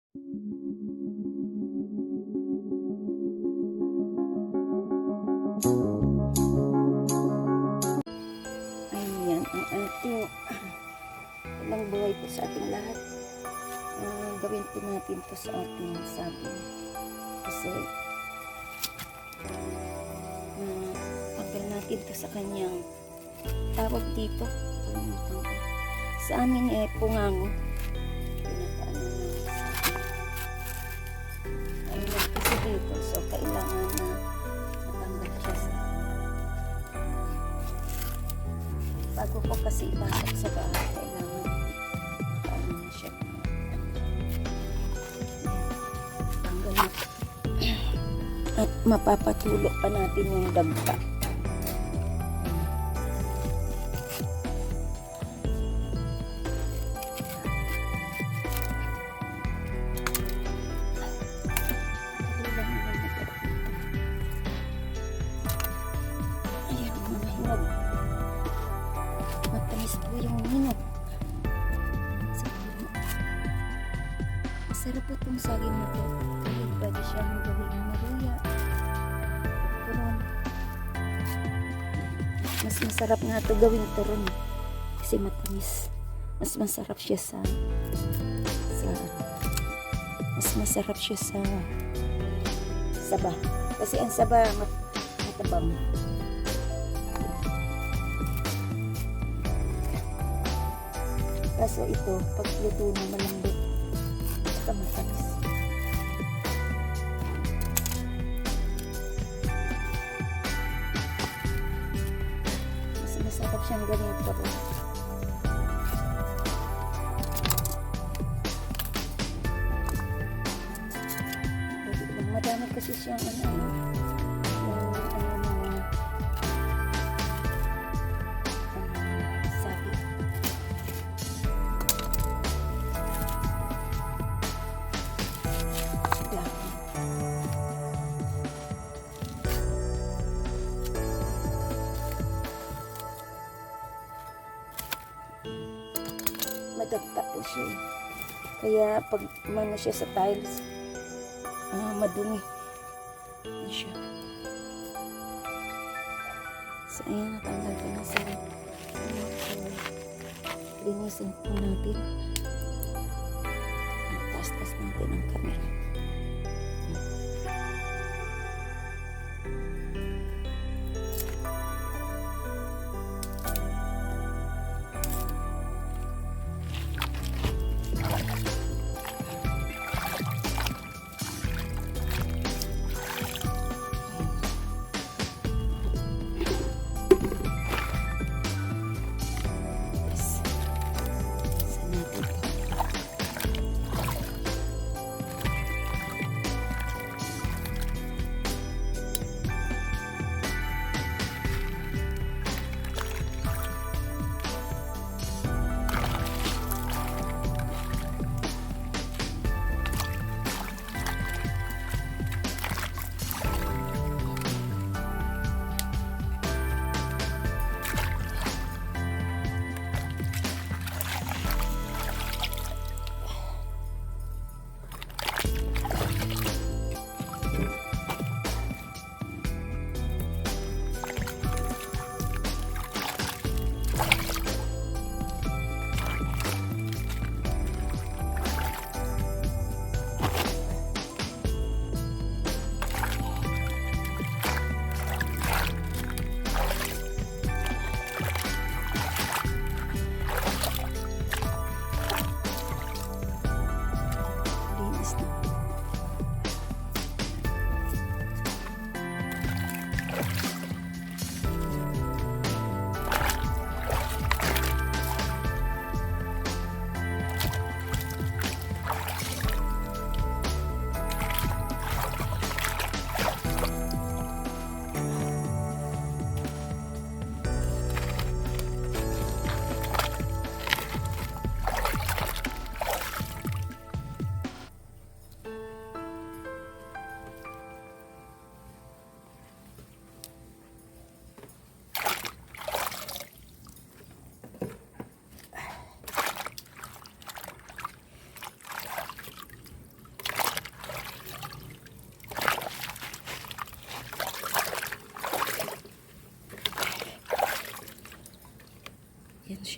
Ayan ang ating ilang buhay po sa ating lahat. Gawin po natin to sa ating saging. Kasi tanggal natin to sa kanyang tawag dito. Sa amin pungango. Pinakaano ng saging. Ayun kasi dito. So kailangan na matanggal siya sa bago ko kasi ipasok sa bahay, kailangan paano na siya tanggal na. At mapapatulog pa natin yung dagta. Ayan mga hinog. Matamis po yung hinog. Masarap po itong saging na ito. Pwede siyang gawing maruya. Turon. Mas masarap nga ito gawing turon. Kasi matamis. Mas masarap siya sa mas masarap siya sa saba. Kasi ang saba matabang. Kaso ito, pag luto na malambot, baka matamis. Mas masarap siyang gawin ito. Madami kasi siyang sabi. Madagta po siya. Kaya pag mano siya sa tiles, madumi na siya. So ayan, natanggal ko na sa linisin po natin. Tas-tas natin ang camera.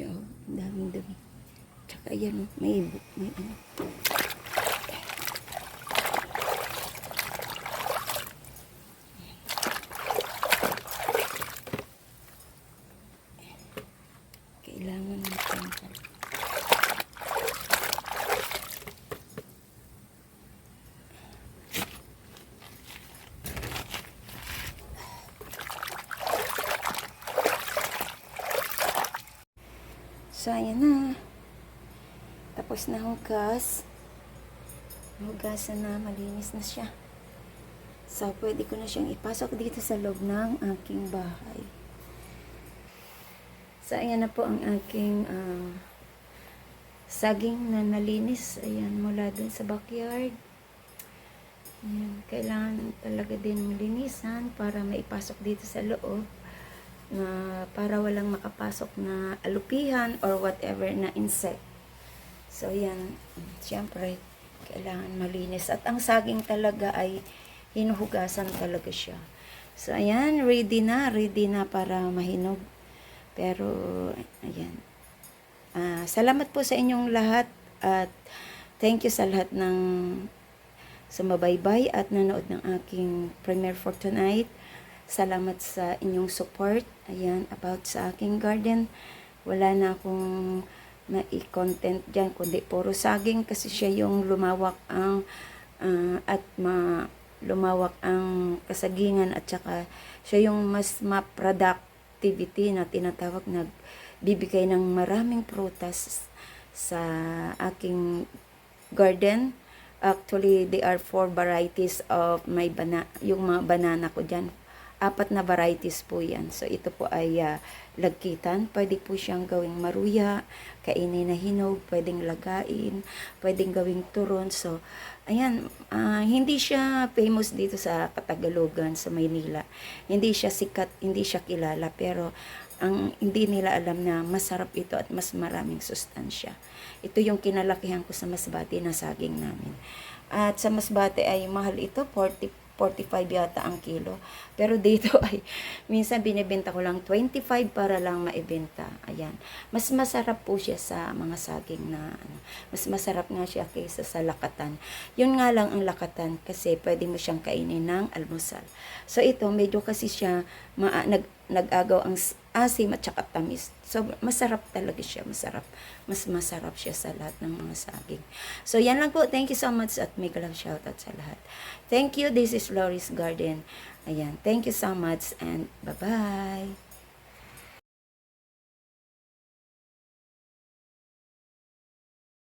siya, oh. Ang daming dumi. Tsaka yan, oh. May ano. Kailangan natin. So, ayan na. Tapos na hugas. Hugasan na, malinis na siya. So, pwede ko na siyang ipasok dito sa loob ng aking bahay. So, ayan na po ang aking saging na nalinis. Ayan, mula dun sa backyard. Ayan, kailangan talaga din malinisan para maipasok dito sa loob. Na para walang makapasok na alupihan or whatever na insect. So, yan. Siyempre, kailangan malinis. At ang saging talaga ay hinuhugasan talaga siya. So, ayan. Ready na para mahinog. Pero, ayan. Salamat po sa inyong lahat. At thank you sa lahat ng sumabaybay at nanood ng aking premiere for tonight. Salamat sa inyong support. Ayan, about sa aking garden. Wala na akong mai-content dyan, kundi puro saging kasi siya yung lumawak ang lumawak ang kasagingan at saka siya yung mas ma-productivity na tinatawag, nagbibigay ng maraming prutas sa aking garden. Actually, there are 4 varieties of yung mga banana ko dyan. 4 na varieties po yan. So, ito po ay lagkitan. Pwede po siyang gawing maruya, kainin na hinog, pwedeng lagain, pwedeng gawing turon. So, ayan, hindi siya famous dito sa Katagalogan, sa Maynila. Hindi siya sikat, hindi siya kilala, pero ang hindi nila alam na masarap ito at mas maraming sustansya. Ito yung kinalakihan ko sa Masbate na saging namin. At sa Masbate ay mahal ito, 45 yata ang kilo. Pero dito ay minsan binibenta ko lang 25 para lang maibenta. Ayan. Mas masarap po siya sa mga saging na mas masarap nga siya kaysa sa lakatan. Yun nga lang ang lakatan kasi pwede mo siyang kainin ng almusal. So ito medyo kasi siya nag-agaw ang asim at saka tamis. So masarap talaga siya, masarap. Mas masarap siya sa lahat ng mga saging. So yan lang po. Thank you so much at mega love shoutout sa lahat. Thank you. This is Lori's Garden. Ayan. Thank you so much and bye-bye.